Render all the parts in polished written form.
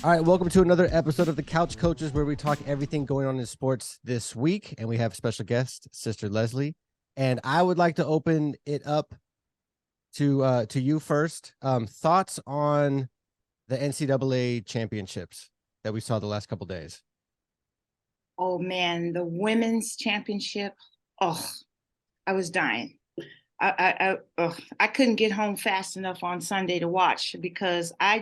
All right, welcome to another episode of the Couch Coaches, where we talk everything going on in sports this week, and we have special guest, Sister Leslie. And I would like to open it up to you first. Thoughts on the NCAA championships that we saw the last couple days? Oh man, the women's championship. Oh, I was dying. I couldn't get home fast enough on Sunday to watch because I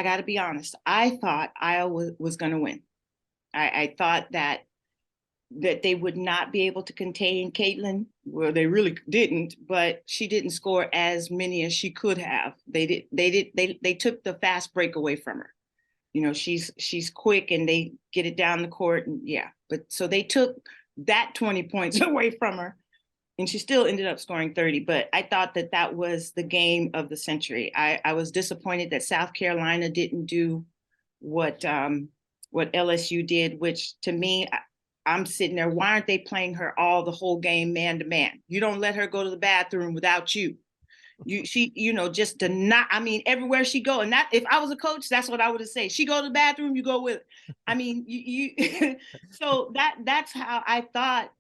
got to be honest. I thought Iowa was going to win. I thought that they would not be able to contain Caitlin. Well, they really didn't, but she didn't score as many as she could have. They took the fast break away from her. You know, she's quick and they get it down the court, and yeah. But so they took that 20 points away from her, and she still ended up scoring 30. But I thought that was the game of the century. I was disappointed that South Carolina didn't do what LSU did, which to me, I'm sitting there. Why aren't they playing her the whole game, man to man? You don't let her go to the bathroom without you. Just to not, I mean, everywhere she go. And that, if I was a coach, that's what I would have said. She go to the bathroom, you go with her. I mean, so that's how I thought,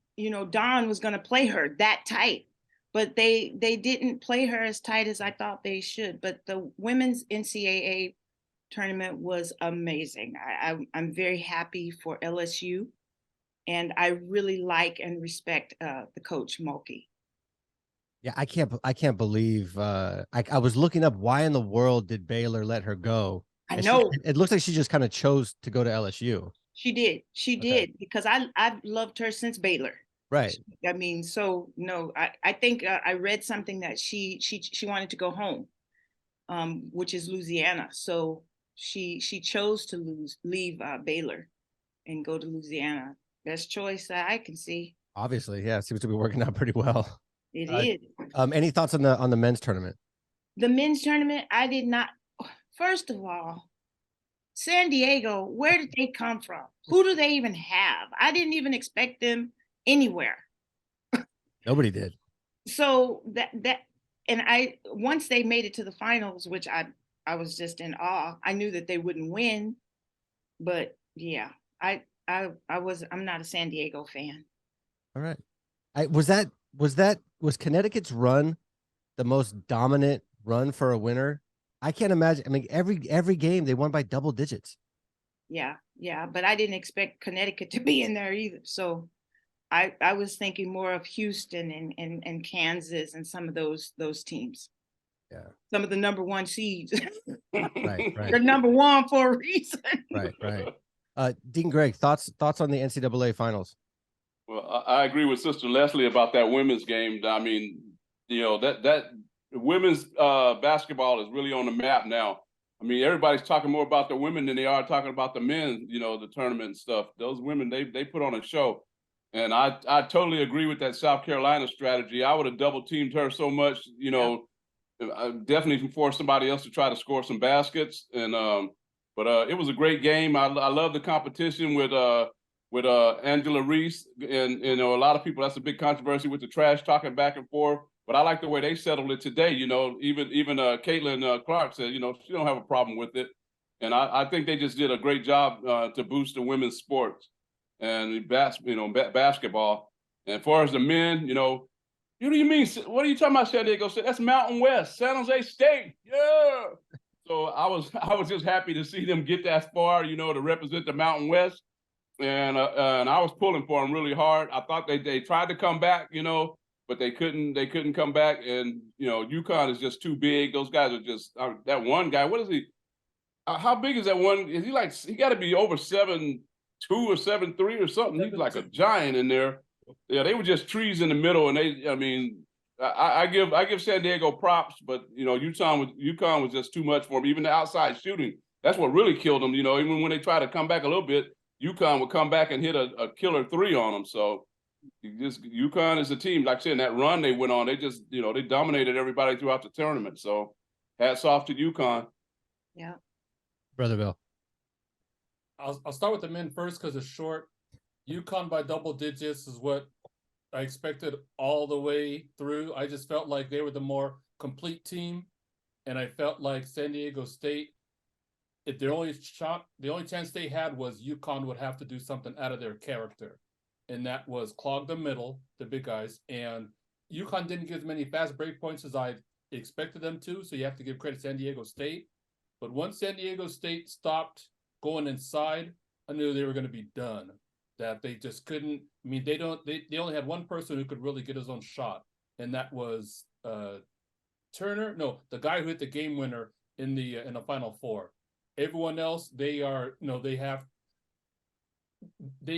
Dawn was going to play her that tight, but they didn't play her as tight as I thought they should. But the women's NCAA tournament was amazing. I'm very happy for LSU, and I really like and respect the coach Mulkey. Yeah, I can't believe I was looking up why in the world did Baylor let her go. I know. It looks like she just kind of chose to go to LSU. She did because I've loved her since Baylor. Right. I mean, so no, I think I read something that she wanted to go home, which is Louisiana. So she chose to leave Baylor and go to Louisiana. Best choice that I can see. Obviously, yeah, it seems to be working out pretty well. It is. Any thoughts on the men's tournament? The men's tournament, I did not. First of all, San Diego, where did they come from? Who do they even have? I didn't even expect them anywhere. Nobody did. So once they made it to the finals, which I was just in awe. I knew that they wouldn't win, but yeah, I'm not a San Diego fan. All right. Was Connecticut's run the most dominant run for a winner? I can't imagine. I mean, every game they won by double digits. Yeah, but I didn't expect Connecticut to be in there either. So I was thinking more of Houston and Kansas and some of those teams. Yeah. Some of the number one seeds. Right. They're number one for a reason. Right. Dean Gregg, thoughts on the NCAA finals? Well, I agree with Sister Leslie about that women's game. I mean, that women's basketball is really on the map now. I mean, everybody's talking more about the women than they are talking about the men, the tournament and stuff. Those women, they put on a show. And I totally agree with that South Carolina strategy. I would have double teamed her so much, definitely force somebody else to try to score some baskets. And but it was a great game. I love the competition with Angela Reese, and a lot of people, that's a big controversy with the trash talking back and forth. But I like the way they settled it today. Even Caitlin Clark said, she don't have a problem with it. And I think they just did a great job to boost the women's sports and basketball. And as far as the men, what do you mean? What are you talking about, San Diego State? That's Mountain West, San Jose State. Yeah. So I was just happy to see them get that far, to represent the Mountain West. And I was pulling for them really hard. I thought they tried to come back, but they couldn't come back. And UConn is just too big. Those guys are just that one guy. What is he? How big is that one? Is he got to be over 7'2" or 7'3" or something? He's like a giant in there. Yeah, they were just trees in the middle, and I give San Diego props, but UConn was just too much for them. Even the outside shooting, that's what really killed them. Even when they try to come back a little bit, UConn would come back and hit a killer three on them. So UConn is a team. Like I said, in that run they went on, they just they dominated everybody throughout the tournament. So hats off to UConn. Yeah, Brother Bill. I'll start with the men first because it's short. UConn by double digits is what I expected all the way through. I just felt like they were the more complete team, and I felt like San Diego State if their only shot, the only chance they had was UConn would have to do something out of their character, and that was clog the middle, the big guys. And UConn didn't give as many fast break points as I expected them to, so you have to give credit to San Diego State. But once San Diego State stopped going inside, I knew they were going to be done. That they just couldn't. I mean, they only had one person who could really get his own shot, and that was Turner. No, the guy who hit the game winner in the Final Four. Everyone else, they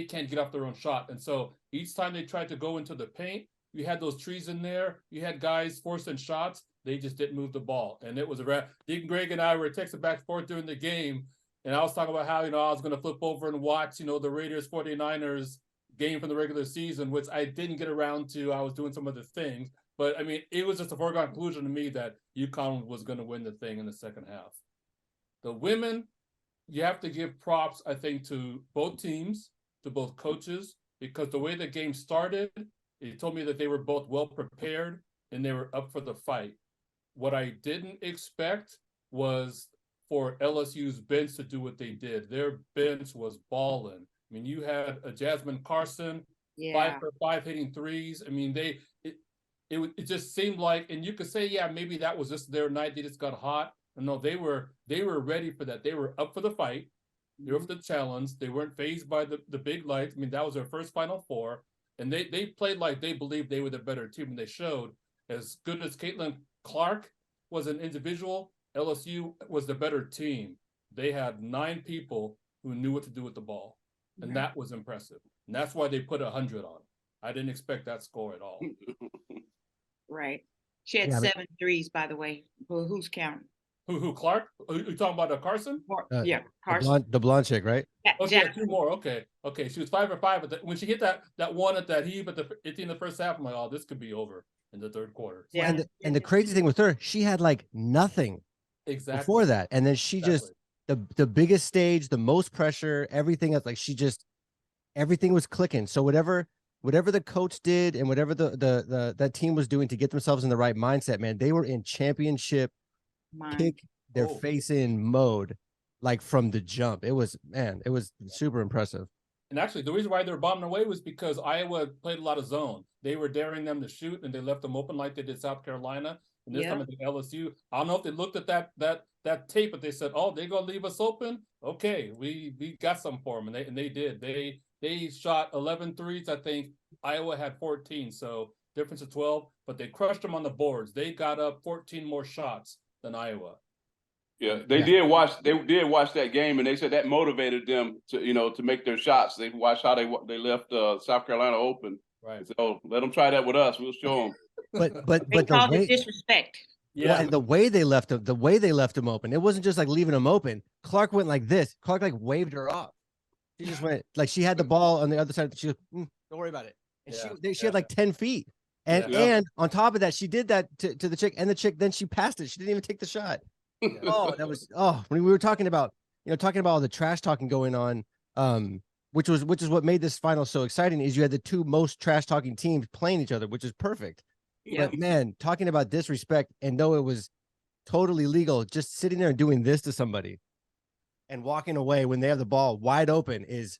can't get off their own shot. And so each time they tried to go into the paint, you had those trees in there, you had guys forcing shots, they just didn't move the ball. And it was a wrap. Deacon Greg and I were texting back and forth during the game, and I was talking about how, I was going to flip over and watch, the Raiders 49ers game from the regular season, which I didn't get around to. I was doing some other things. But, I mean, it was just a foregone conclusion to me that UConn was going to win the thing in the second half. The women, you have to give props, I think, to both teams, to both coaches, because the way the game started, it told me that they were both well prepared and they were up for the fight. What I didn't expect was for LSU's bench to do what they did. Their bench was balling. I mean, you had a Jasmine Carson, 5 for 5 hitting threes. I mean, it just seemed like, and you could say, yeah, maybe that was just their night. They just got hot. No, they were ready for that. They were up for the fight. They were for the challenge. They weren't fazed by the big lights. I mean, that was their first Final Four. And they played like they believed they were the better team, and they showed. As good as Caitlin Clark was an individual, LSU was the better team. They had 9 people who knew what to do with the ball. And that was impressive. And that's why they put 100 on. I didn't expect that score at all. Right. She had 7 threes, by the way. Well, who's counting? Who Clark? Are you talking about Carson? Yeah, Carson. The blonde chick, right? Oh, she had 2 more. Okay. She was 5 for 5, but when she hit that one at that heave at the first half, I'm like, oh, this could be over in the third quarter. Yeah. And the crazy thing with her, she had like nothing before that, and then she just the biggest stage, the most pressure, everything else. Like everything was clicking. So whatever the coach did and whatever that team was doing to get themselves in the right mindset, man, they were in championship kick their face in mode, like from the jump. It was super impressive. And actually, the reason why they were bombing away was because Iowa played a lot of zone. They were daring them to shoot, and they left them open like they did South Carolina. And this time at the LSU, I don't know if they looked at that tape, but they said, "Oh, they're gonna leave us open. Okay, we got some for them," and they did. They shot 11 threes. I think Iowa had 14, so difference of 12. But they crushed them on the boards. They got up 14 more shots than Iowa. Yeah, they did watch that game, and they said that motivated them to make their shots. They watched how they left South Carolina open. Right. So let them try that with us. We'll show them. But they called it disrespect. Yeah, well, and the way they left him open, it wasn't just like leaving him open. Clark went like this. Clark like waved her off. She just went like she had the ball on the other side. She was, don't worry about it. And she had like 10 feet. And on top of that, she did that to the chick, and the chick then she passed it. She didn't even take the shot. When we were talking about all the trash talking going on, which is what made this final so exciting, is you had the 2 most trash talking teams playing each other, which is perfect. Yeah. But man, talking about disrespect, and though it was totally legal, just sitting there and doing this to somebody and walking away when they have the ball wide open is,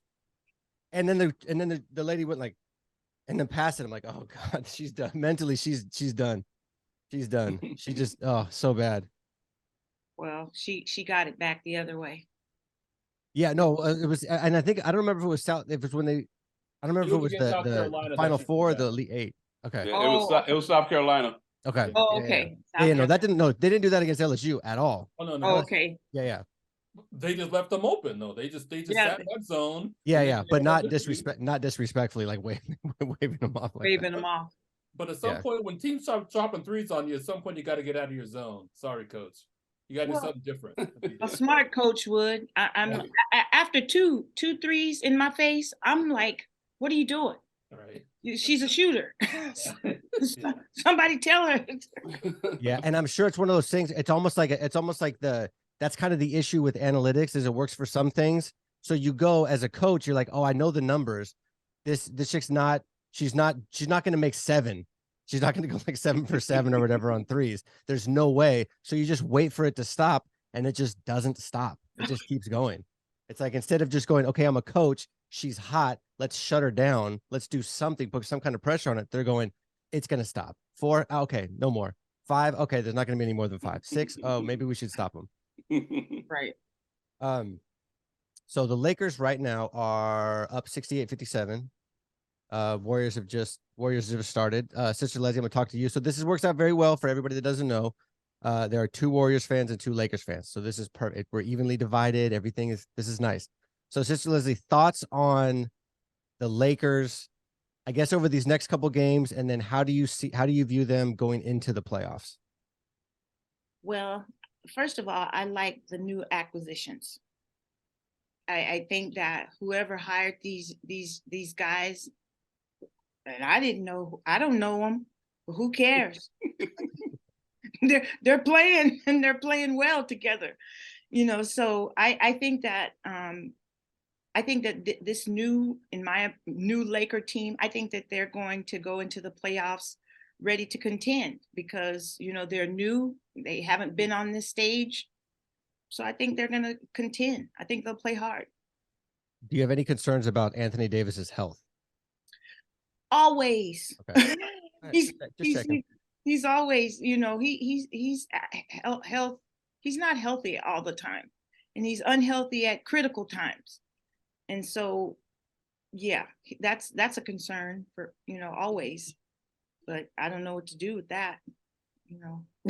and then the lady went like, and then passed it. I'm like, oh God, she's done. Mentally, she's done. She's done. She just, so bad. Well, she got it back the other way. Yeah, no, it was, and I don't remember if it was South, if it's when they, I don't remember if it was the Final Four, or the Elite 8. Okay. Yeah, it was South Carolina. Okay. Oh, okay. Yeah, no, they didn't do that against LSU at all. Oh, no. Oh, okay. Yeah. They just left them open though. They just sat in that zone. Yeah, but not disrespectfully, like waving them off. Waving them off. But at some point, when teams start dropping threes on you, at some point you got to get out of your zone. Sorry, coach. You got to do something different. A smart coach would. After two threes in my face, I'm like, "What are you doing?" All right. She's a shooter. Somebody tell her. Yeah, and I'm sure it's one of those things. It's almost like that's kind of the issue with analytics, is it works for some things. So you go as a coach, you're like, oh, I know the numbers. This chick's not. She's not going to make 7. She's not going to go like 7 for 7 or whatever on threes. There's no way. So you just wait for it to stop, and it just doesn't stop. It just keeps going. It's like instead of just going, okay, I'm a coach, she's hot, let's shut her down, let's do something, put some kind of pressure on it. They're going, it's gonna stop. 4, okay, no more. 5, okay, there's not gonna be any more than 5. 6, oh, maybe we should stop them. Right. So the Lakers right now are up 68-57. Warriors have just started. Sister Leslie, I'm gonna talk to you. So this works out very well for everybody that doesn't know. There are 2 Warriors fans and 2 Lakers fans. So this is perfect. We're evenly divided. This is nice. So Sister Leslie, thoughts on the Lakers, I guess, over these next couple games, and then how do you view them going into the playoffs? Well, first of all, I like the new acquisitions. I think that whoever hired these guys, and I don't know them, but who cares? they're playing and they're playing well together, So I think that this new Laker team, I think that they're going to go into the playoffs ready to contend because they're new, they haven't been on this stage, so I think they're going to contend. I think they'll play hard. Do you have any concerns about Anthony Davis's health? Always. Okay. he's Just checking. he's always, he's health. He's not healthy all the time, and he's unhealthy at critical times. And so, yeah, that's a concern for, always. But I don't know what to do with that,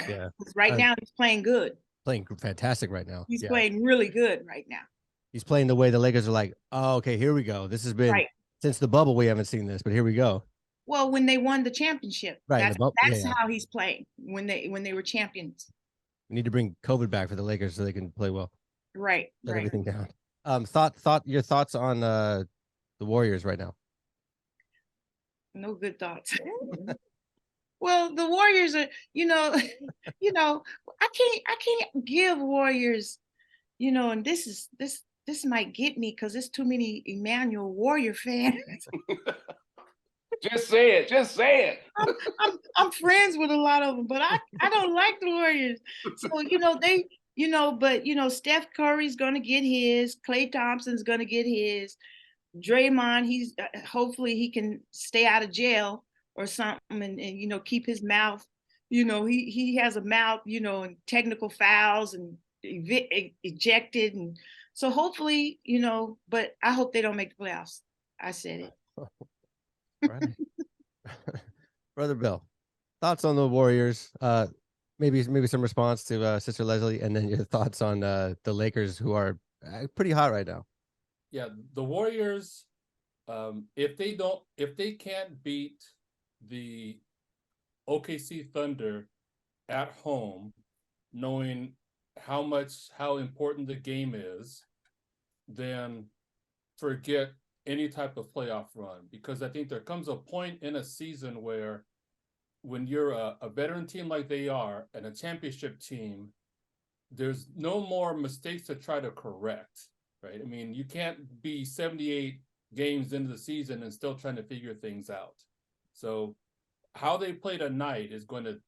Yeah. Right now he's playing good. Playing fantastic right now. He's playing really good right now. He's playing the way the Lakers are like, oh, okay, here we go. This has been since the bubble. We haven't seen this, but here we go. Well, when they won the championship, right? That's how he's playing when they were champions. We need to bring COVID back for the Lakers so they can play well. Right. Shut everything down. Your thoughts on the Warriors right now? No good thoughts. Well, the Warriors are, I can't give Warriors, and this might get me because there's too many Emmanuel Warrior fans. Just say it. I'm friends with a lot of them, but I don't like the Warriors. So but Steph Curry's gonna get his, Klay Thompson's gonna get his, Draymond, he's hopefully he can stay out of jail or something and keep his mouth. He has a mouth, and technical fouls and ejected, and so hopefully but I hope they don't make the playoffs. I said it. Right. Brother Bill, thoughts on the Warriors? Maybe some response to Sister Leslie, and then your thoughts on the Lakers, who are pretty hot right now. Yeah, the Warriors, if they can't beat the OKC Thunder at home, knowing how important the game is, then forget any type of playoff run, because I think there comes a point in a season where when you're a veteran team like they are and a championship team, there's no more mistakes to try to correct, right? I mean, you can't be 78 games into the season and still trying to figure things out. So how they play tonight is going to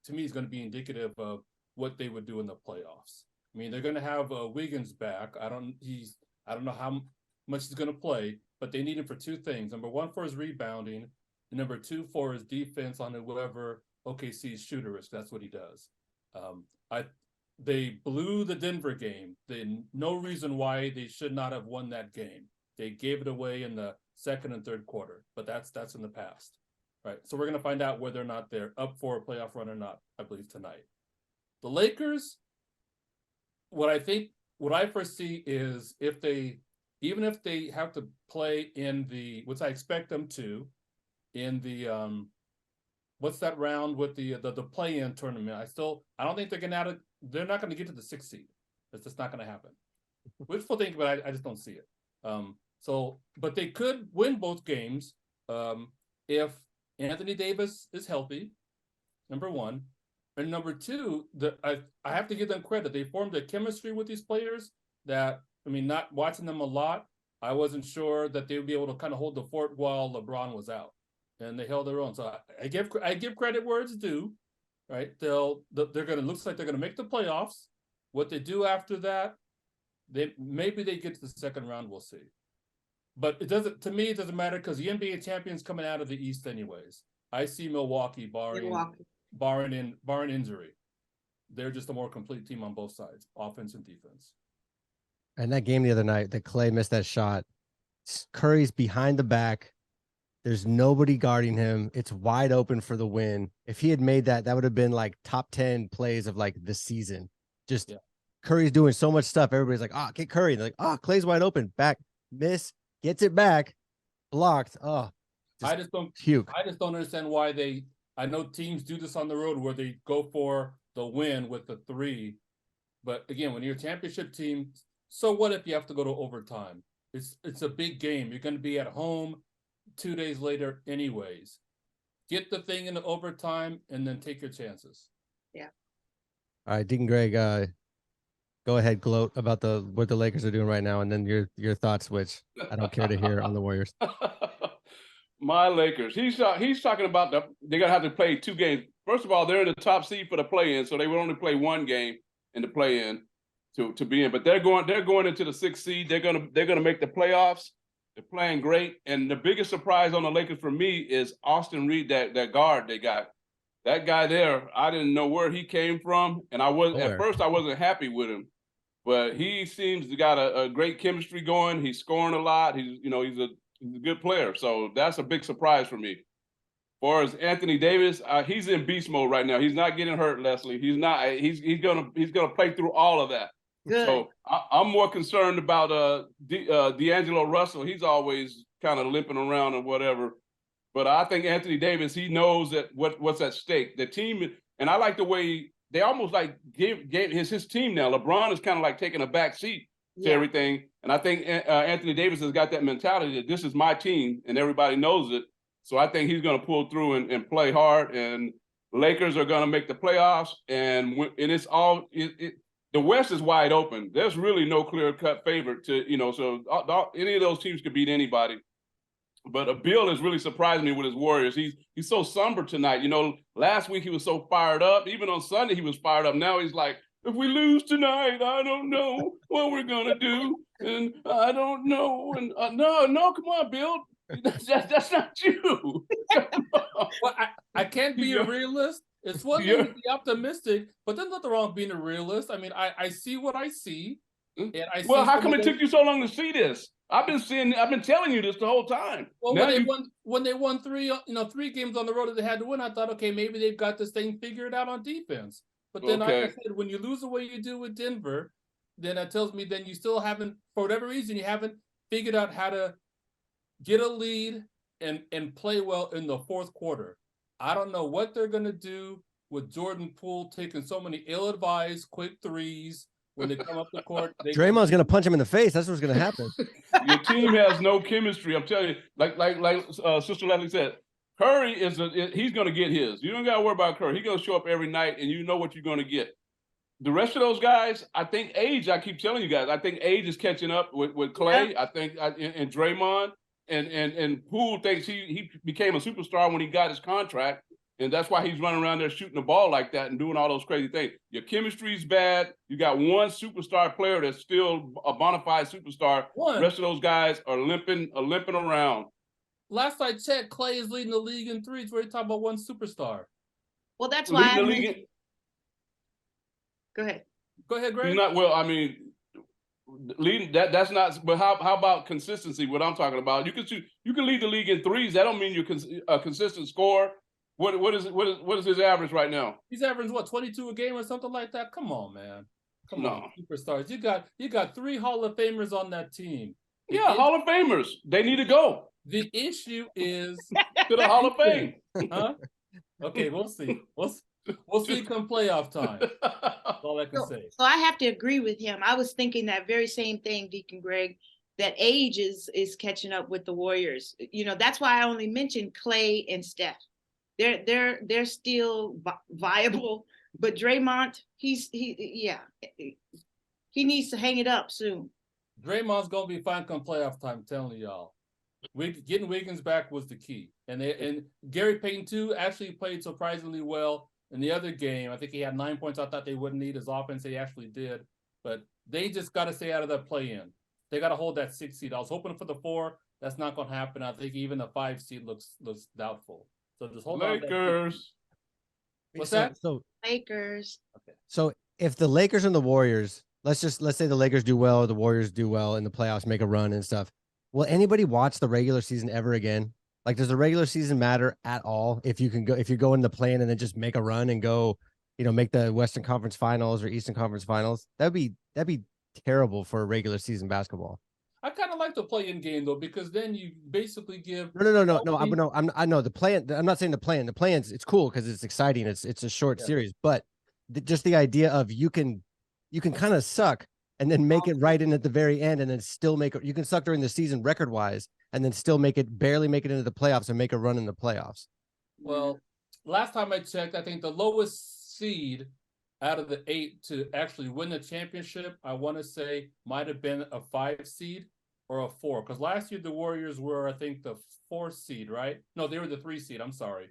is going to be indicative of what they would do in the playoffs. I mean, they're going to have Wiggins back. I don't know how much he's going to play, but they need him for 2 things. Number 1, for his rebounding, and number 2, for his defense on whoever OKC's shooter is. That's what he does. They blew the Denver game. No reason why they should not have won that game. They gave it away in the second and third quarter, but that's in the past, right? So we're going to find out whether or not they're up for a playoff run or not, I believe, tonight. The Lakers, what I foresee is even if they have to play in which I expect them to, in the what's that round with the play-in tournament, I don't think they're not going to get to the 6th seed. That's just not going to happen. Wishful thinking, but I just don't see it. But they could win both games if Anthony Davis is healthy, number 1. And number 2, I have to give them credit. They formed a chemistry with these players that, I mean, not watching them a lot, I wasn't sure that they would be able to kind of hold the fort while LeBron was out. And they held their own. So I give credit where it's due, right? Looks like they're gonna make the playoffs. What they do after that, Maybe they get to the second round. We'll see. But it doesn't matter because the NBA champion's coming out of the East anyways. I see Milwaukee barring injury. They're just a more complete team on both sides, offense and defense. And that game the other night, that Clay missed that shot. Curry's behind the back. There's nobody guarding him. It's wide open for the win. If he had made that, that would have been like top 10 plays of like the season. Just Curry's doing so much stuff. Everybody's like, oh, get Curry. They're like, oh, Clay's wide open. Back, miss, gets it back, blocked. Oh, I just don't understand why I know teams do this on the road where they go for the win with the 3. But again, when you're a championship team, so what if you have to go to overtime? It's a big game. You're going to be at home 2 days later anyways. Get the thing into overtime and then take your chances. Yeah. All right, Deacon Greg, go ahead, gloat about what the Lakers are doing right now, and then your thoughts, which I don't care to hear on the Warriors. My Lakers. He's talking about they're gonna have to play 2 games. First of all, they're in the top seed for the play-in, so they would only play 1 game in the play-in to be in. But they're going into the 6th seed. They're gonna make the playoffs. They're playing great. And the biggest surprise on the Lakers for me is Austin Reed, that guard they got. That guy there, I didn't know where he came from, and at first I wasn't happy with him. But he seems to got a great chemistry going. He's scoring a lot. He's a good player. So that's a big surprise for me. As far as Anthony Davis, he's in beast mode right now. He's not getting hurt, Leslie. He's not. He's gonna play through all of that. Good. So I'm more concerned about D'Angelo Russell. He's always kind of limping around or whatever. But I think Anthony Davis, he knows that what's at stake. The team, and I like the way they almost like gave his team now. LeBron is kind of like taking a back seat to everything. And I think Anthony Davis has got that mentality that this is my team and everybody knows it. So I think he's going to pull through and play hard. And Lakers are going to make the playoffs. And it's all the West is wide open. There's really no clear-cut favorite so any of those teams could beat anybody. But Bill is really surprising me with his Warriors. He's so somber tonight. Last week he was so fired up. Even on Sunday he was fired up. Now he's like, if we lose tonight, I don't know what we're gonna do, and I don't know. And no, come on, Bill. That's not you. Well, I can't be a realist. It's one thing to be optimistic, but there's nothing wrong with being a realist. I mean, I see what I see, and I see. Well, how come it took you so long to see this? I've been telling you this the whole time. Well, when they won 3 games on the road that they had to win, I thought, okay, maybe they've got this thing figured out on defense. But then, like I said, when you lose the way you do with Denver, then that tells me then you still haven't, for whatever reason, you haven't figured out how to get a lead and play well in the 4th quarter. I don't know what they're going to do with Jordan Poole taking so many ill-advised quick threes when they come up the court. Draymond's going to punch him in the face. That's what's going to happen. Your team has no chemistry. I'm telling you, like Sister Leslie said, Curry he's going to get his. You don't got to worry about Curry. He's going to show up every night, and you know what you're going to get. The rest of those guys, I think age. I keep telling you guys, I think age is catching up with Clay. Yeah. I think and Draymond and Poole thinks he became a superstar when he got his contract, and that's why he's running around there shooting the ball like that and doing all those crazy things. Your chemistry's bad. You got one superstar player that's still a bona fide superstar. The rest of those guys are limping around. Last I checked, Clay is leading the league in threes. We're talking about one superstar. Well, that's why Go ahead, Greg. He's not, well, I mean, leading that's not. But how about consistency? What I'm talking about, you can lead the league in threes. That don't mean you're a consistent scorer. What is his average right now? He's averaging what, 22 a game or something like that. Come on, man. Come on, superstars. You got 3 Hall of Famers on that team. Hall of Famers. They need to go. The issue is to the Hall of Fame. Huh? Okay, we'll see. We'll see come playoff time. That's all I can say. So I have to agree with him. I was thinking that very same thing, Deacon Greg, that age is catching up with the Warriors. That's why I only mentioned Clay and Steph. They're still viable, but Draymond, he needs to hang it up soon. Draymond's gonna be fine come playoff time. I'm telling y'all. Getting Wiggins back was the key, and Gary Payton too actually played surprisingly well in the other game. I think he had 9 points. I thought they wouldn't need his offense. They actually did. but they just got to stay out of the play-in. They got to hold that 6 seed. I was hoping for the 4. That's not going to happen. I think even the 5 seed looks doubtful. So just hold on. Lakers. What's So, that? So, Lakers. so if the Lakers and the Warriors, let's say the Lakers do well, the Warriors do well in the playoffs, make a run and stuff. Will anybody watch the regular season ever again? Like, does the regular season matter at all? If you go in the play-in and then just make a run and go, make the Western Conference Finals or Eastern Conference Finals, that'd be terrible for regular season basketball. I kind of like the play-in game though, because then you basically give No. I know the play-in. I'm not saying the play-in. The play-ins, it's cool because it's exciting. It's a short series, but just the idea of you can kind of suck and then make it right in at the very end, and then still make it. You can suck during the season record-wise, and then still barely make it into the playoffs and make a run in the playoffs. Well, last time I checked, I think the lowest seed out of the 8 to actually win the championship, I want to say might have been a 5 seed or a 4. Because last year the Warriors were, I think, the 4th seed, right? No, they were the 3 seed. I'm sorry.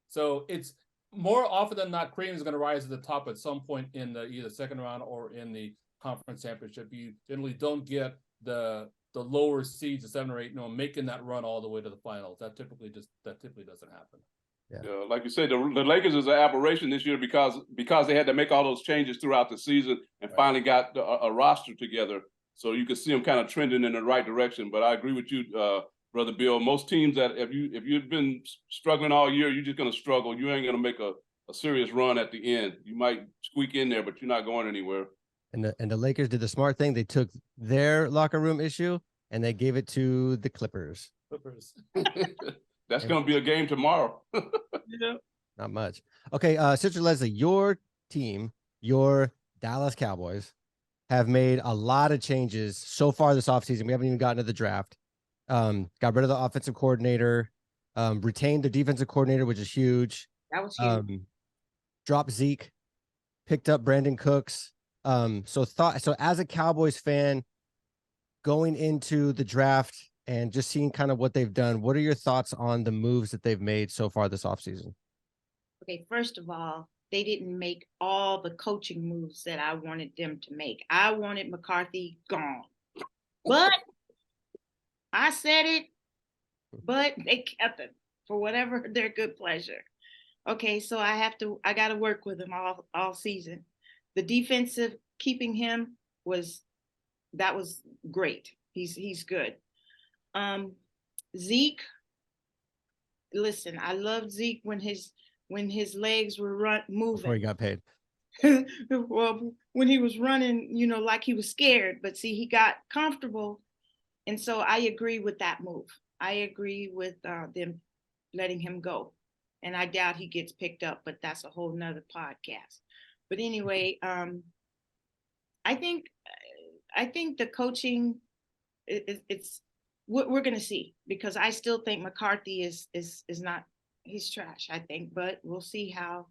So it's more often than not, Cream is going to rise to the top at some point in the either second round or in the conference championship. You generally don't get the lower seeds, the 7 or 8, making that run all the way to the finals. That typically doesn't happen. Yeah, like you said, the Lakers is an aberration this year because they had to make all those changes throughout the season and finally got a roster together. So you can see them kind of trending in the right direction. But I agree with you, Brother Bill. Most teams that if you've been struggling all year, you're just going to struggle. You ain't going to make a serious run at the end. You might squeak in there, but you're not going anywhere. And the Lakers did the smart thing. They took their locker room issue and they gave it to the Clippers. That's going to be a game tomorrow. Yeah. Not much. Okay, Sister Leslie, your team, your Dallas Cowboys, have made a lot of changes so far this offseason. We haven't even gotten to the draft. Got rid of the offensive coordinator, retained the defensive coordinator, which is huge. That was huge. Dropped Zeke, picked up Brandon Cooks. So as a Cowboys fan, going into the draft and just seeing kind of what they've done, what are your thoughts on the moves that they've made so far this offseason? Okay, first of all, they didn't make all the coaching moves that I wanted them to make. I wanted McCarthy gone. But I said it, but they kept it for whatever their good pleasure. Okay, so I got to work with him all season. The defensive, keeping him was great. He's good. Zeke, listen, I loved Zeke when his legs were moving. Before he got paid. Well, when he was running, like he was scared, but see, he got comfortable. And so I agree with that move. I agree with them letting him go. And I doubt he gets picked up, but that's a whole nother podcast. But anyway, I think the coaching, it's we're going to see, because I still think McCarthy is not, he's trash, I think, but we'll see how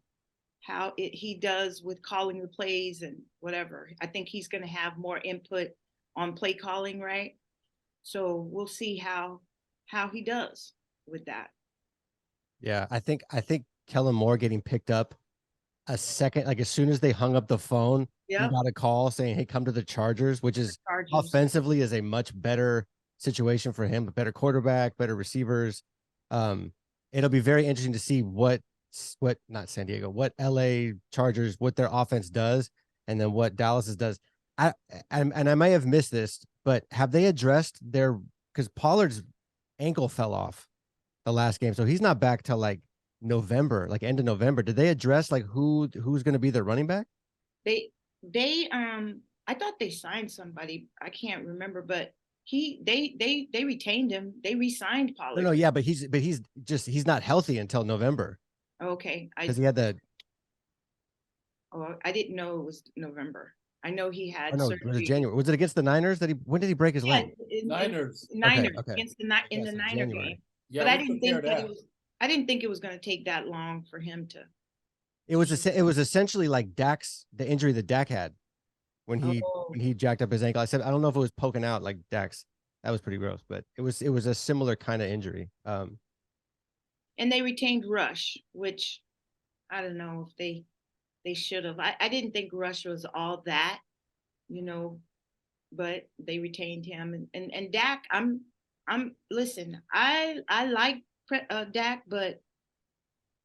he does with calling the plays and whatever. I think he's going to have more input on play calling, right? So we'll see how he does with that. Yeah, I think Kellen Moore getting picked up a second, like as soon as they hung up the phone, he got a call saying, "Hey, come to the Chargers," which is offensively is a much better situation for him, a better quarterback, better receivers. It'll be very interesting to see what not San Diego, what LA Chargers, what their offense does, and then what Dallas's does. I may have missed this, but have they addressed because Pollard's ankle fell off the last game, so he's not back till like November, like end of November. Did they address like who's going to be their running back? They I thought they signed somebody. I can't remember, but they retained him. They re-signed Pollard. No, yeah, but he's not healthy until November. Okay, because he had the. Oh, I didn't know it was November. I know he had. No, was it January? Was it against the Niners when did he break his leg? Niners. Niners okay. Against the Niner game. Yeah, but I didn't think it was going to take that long for him to. It was essentially like the injury that Dak had when he jacked up his ankle. I don't know if it was poking out like Dak's. That was pretty gross, but it was a similar kind of injury. And they retained Rush, which I don't know if they should have. I didn't think Rush was all that, but they retained him. And Dak, listen, I like Dak, but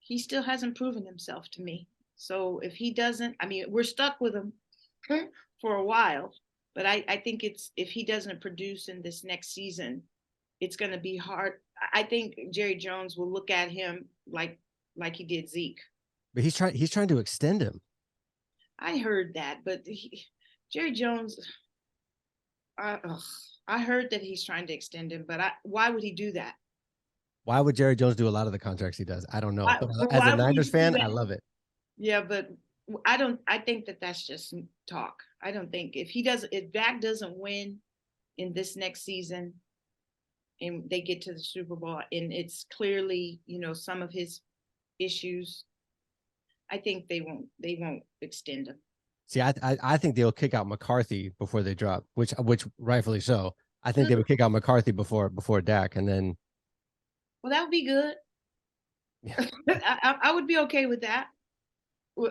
he still hasn't proven himself to me. So if he doesn't, I mean, we're stuck with him for a while, but I think if he doesn't produce in this next season, it's going to be hard. I think Jerry Jones will look at him like he did Zeke. But he's trying to extend him. I heard that, but Jerry Jones, I heard that he's trying to extend him, but why would he do that? Why would Jerry Jones do a lot of the contracts he does? I don't know. But as Why a would he Niners do fan, that? I love it. Yeah, but I think that's just talk. I don't think if Dak doesn't win in this next season and they get to the Super Bowl and it's clearly, some of his issues, I think they won't extend him. See, I think they'll kick out McCarthy before they drop, which rightfully so. I think they would kick out McCarthy before Dak, and then. Well, that would be good. Yeah. I would be okay with that.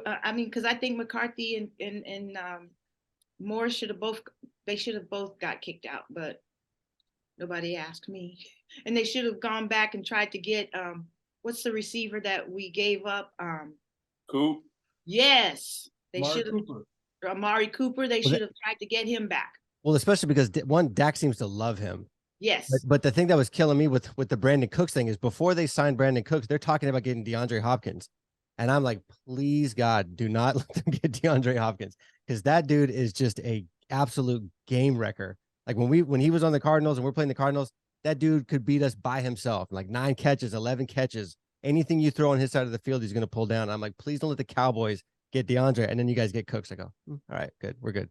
I mean, because I think McCarthy and Moore should have both got kicked out, but nobody asked me. And they should have gone back and tried to get what's the receiver that we gave up? Coop. Yes, they Amari should have. Cooper. Amari Cooper. They should have tried to get him back. Well, especially because Dak seems to love him. Yes. But the thing that was killing me with the Brandon Cooks thing is before they signed Brandon Cooks, they're talking about getting DeAndre Hopkins. And I'm like, please, God, do not let them get DeAndre Hopkins, because that dude is just a absolute game wrecker. Like when he was on the Cardinals and we're playing the Cardinals, that dude could beat us by himself. Like 9 catches, 11 catches. Anything you throw on his side of the field, he's going to pull down. I'm like, please don't let the Cowboys get DeAndre. And then you guys get Cooks. I go, all right, good. We're good.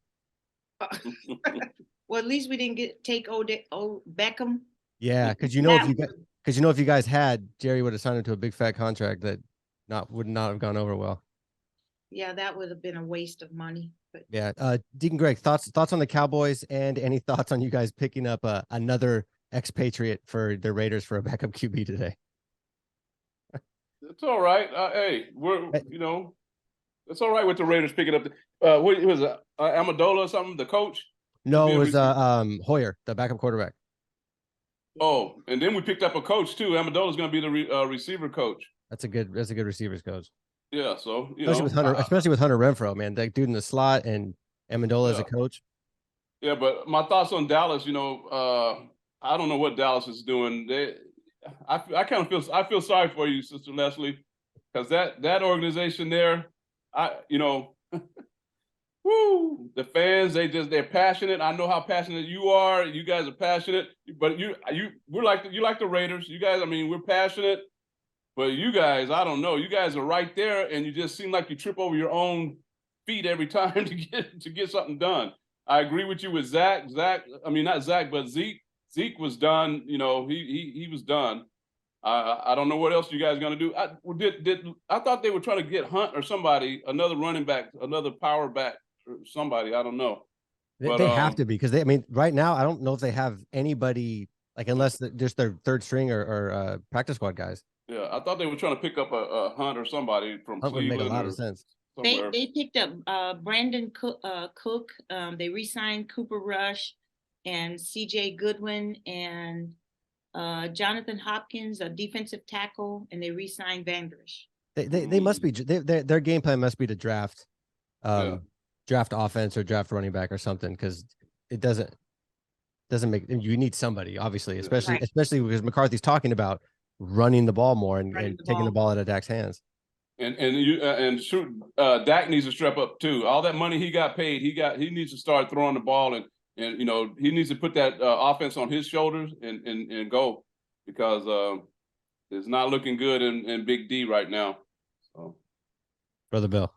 Well, at least we didn't take old Beckham. Yeah, because if you guys had, Jerry would have signed him to a big fat contract that would not have gone over well. Yeah, that would have been a waste of money. But yeah, Deacon Greg, thoughts on the Cowboys, and any thoughts on you guys picking up another expatriate for the Raiders for a backup QB today? It's all right. Hey, it's all right with the Raiders picking up what was it, Amendola or something, the coach? No, it was Hoyer, the backup quarterback. Oh, and then we picked up a coach too. Amendola's going to be the receiver coach. That's a good receivers coach. Yeah, so especially with Hunter Renfrow, man, that dude in the slot, and Amendola as a coach. Yeah, but my thoughts on Dallas, I don't know what Dallas is doing. I feel sorry for you, Sister Leslie, because that organization there, woo, the fans, they're passionate. I know how passionate you are. You guys are passionate, but you like the Raiders. You guys, I mean, we're passionate, but you guys, I don't know. You guys are right there, and you just seem like you trip over your own feet every time to get something done. I agree with you with Zach. I mean, not Zach, but Zeke. Zeke was done. He was done. I don't know what else you guys are gonna do. I thought they were trying to get Hunt or somebody, another running back, another power back, or somebody. I don't know. They have to be, because right now I don't know if they have anybody, like, unless just their third string or practice squad guys. Yeah, I thought they were trying to pick up a Hunt or somebody from Hunt Cleveland. would make a lot of sense. They picked up Brandon Cook. They re-signed Cooper Rush and C.J. Goodwin and Jonathan Hopkins, a defensive tackle, and they re-signed Vanderish. They must be their game plan must be to draft offense or draft running back or something, because it doesn't make, you need somebody, obviously, especially because McCarthy's talking about running the ball more and taking the ball out of Dak's hands. And Dak needs to step up too. All that money he got paid, he needs to start throwing the ball, and he needs to put that offense on his shoulders and go, because it's not looking good in Big D right now. So, Brother Bill,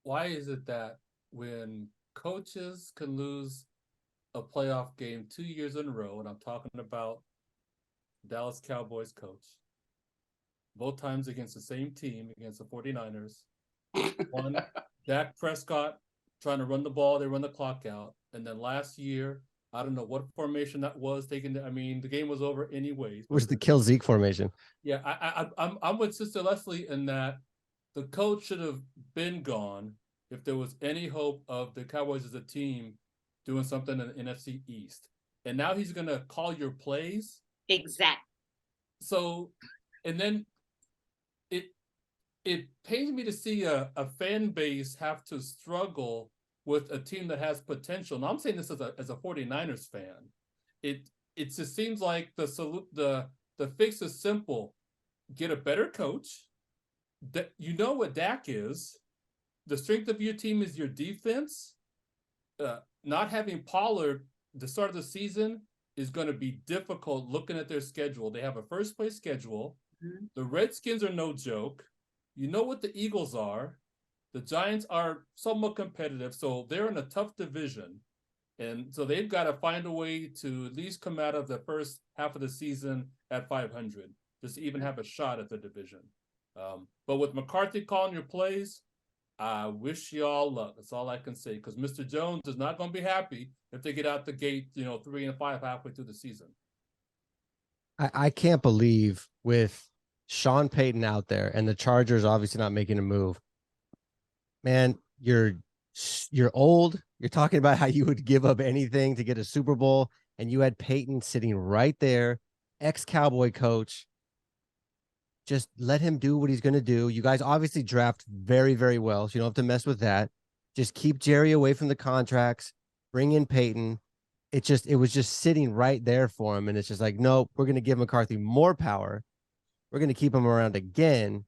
why is it that when coaches can lose a playoff game 2 years in a row, and I'm talking about Dallas Cowboys coach, both times against the same team, against the 49ers. One, Dak Prescott trying to run the ball, they run the clock out. And then last year, I don't know what formation that was taken. I mean, the game was over anyways. it was the kill Zeke formation. Yeah, I'm with Sister Leslie in that the coach should have been gone. if there was any hope of the Cowboys as a team doing something in the NFC East. And now he's going to call your plays. Exactly. So, and then it pains me to see a fan base have to struggle with a team that has potential. Now I'm saying this as a 49ers fan. It just seems like the fix is simple. Get a better coach. That you know what Dak is. The strength of your team is your defense. Not having Pollard the start of the season is going to be difficult looking at their schedule. They have a first place schedule. Mhm. The Redskins are no joke. You know what the Eagles are. The Giants are somewhat competitive, so they're in a tough division. And so they've got to find a way to at least come out of the first half of the season at 500, just to even have a shot at the division. But with McCarthy calling your plays, I wish you all luck. That's all I can say, because Mr. Jones is not going to be happy if they get out the gate, 3-5 halfway through the season. I can't believe with Sean Payton out there and the Chargers obviously not making a move. Man, you're old. You're talking about how you would give up anything to get a Super Bowl, and you had Payton sitting right there, ex-Cowboy coach. Just let him do what he's going to do. You guys obviously draft very, very well, so you don't have to mess with that. Just keep Jerry away from the contracts. Bring in Payton. It was just sitting right there for him, and it's just like, no, we're going to give McCarthy more power. We're going to keep him around again.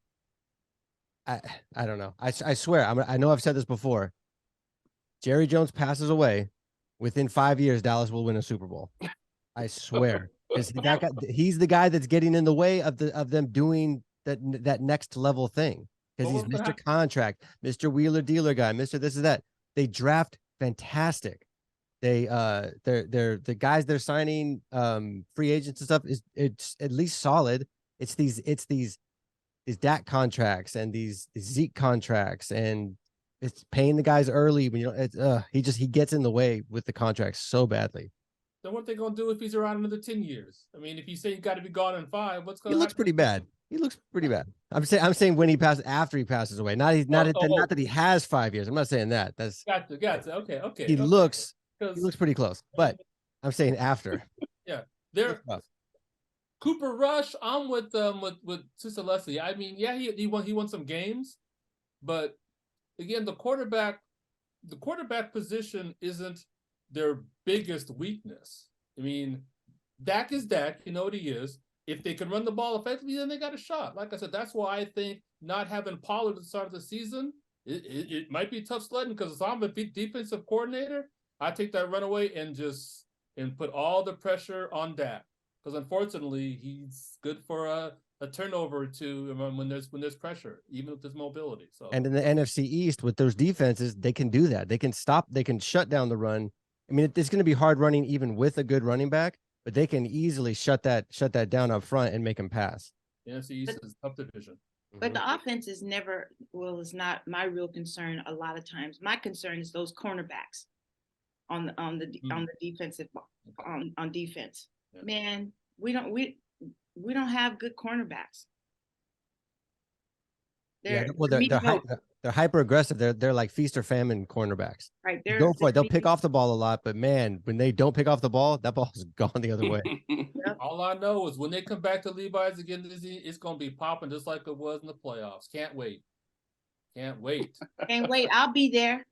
I don't know. I swear, I know I've said this before. Jerry Jones passes away. Within 5 years, Dallas will win a Super Bowl. I swear. Because he's the guy that's getting in the way of them doing that next level thing. Because he's Mr. Contract, Mr. Wheeler Dealer guy, Mr. This is that. They draft fantastic. They're the guys they're signing, free agents and stuff, it's at least solid. It's these Dak contracts and these Zeke contracts, and it's paying the guys early when he gets in the way with the contracts so badly. Then what they gonna do if he's around another 10 years? I mean, if you say you got to be gone in 5, what's gonna happen? He looks pretty bad. He looks pretty bad. I'm saying when he passes, after he passes away. Not that he has 5 years. I'm not saying that. That's gotcha. Okay. He looks pretty close, but I'm saying after. Yeah, Cooper Rush. I'm with Sister Leslie. I mean, yeah, he won some games, but again, the quarterback position isn't their biggest weakness. I mean, Dak is Dak. You know what he is. If they can run the ball effectively, then they got a shot. Like I said, that's why I think not having Pollard at the start of the season, it might be tough sledding, because if I'm a defensive coordinator, I take that runaway and put all the pressure on Dak. Because unfortunately, he's good for a turnover or two when there's pressure, even with his mobility. So, and in the NFC East with those defenses, they can do that. They can shut down the run. I mean, it's going to be hard running even with a good running back, but they can easily shut that down up front and make him pass. The NFC East is a tough division. But the offense is is not my real concern. A lot of times, my concern is those cornerbacks on the defensive on defense. Yeah. Man, we don't have good cornerbacks. They're hyper aggressive. They're like feast or famine cornerbacks. Right. Go for it. They'll pick off the ball a lot, but man, when they don't pick off the ball, that ball is gone the other way. Yep. All I know is when they come back to Levi's again, it's going to be popping just like it was in the playoffs. Can't wait. Can't wait. I'll be there.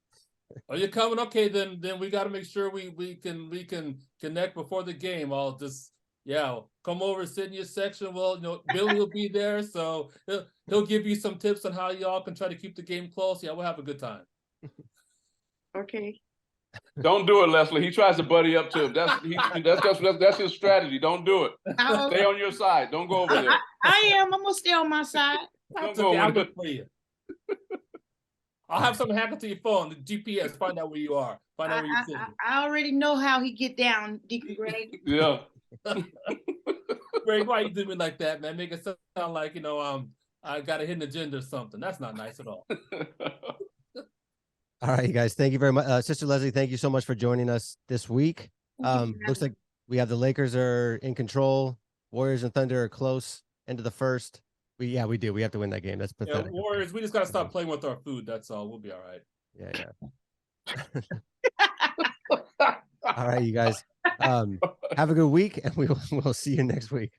Are you coming? Okay, then we got to make sure we can connect before the game. I'll just come over, sit in your section. Well, Billy will be there, so he'll give you some tips on how y'all can try to keep the game close. Yeah, we'll have a good time. Okay. Don't do it, Leslie. He tries to buddy up to him. That's his strategy. Don't do it. Stay on your side. Don't go over there. I am. I'm gonna stay on my side. That's okay. I'll look for you. I'll have something happen to your phone. The GPS. Find out where you are. Find out where you're sitting. I already know how he get down, Deacon Greg. Yeah. Greg, why you do me like that, man? Make it sound like I got a hidden agenda or something. That's not nice at all. All right, you guys. Thank you very much, Sister Leslie. Thank you so much for joining us this week. Looks like we have the Lakers are in control. Warriors and Thunder are close into the first. We do. We have to win that game. That's pathetic. Yeah, Warriors. We just gotta stop playing with our food. That's all. We'll be all right. Yeah. All right, you guys. Have a good week, and we'll see you next week.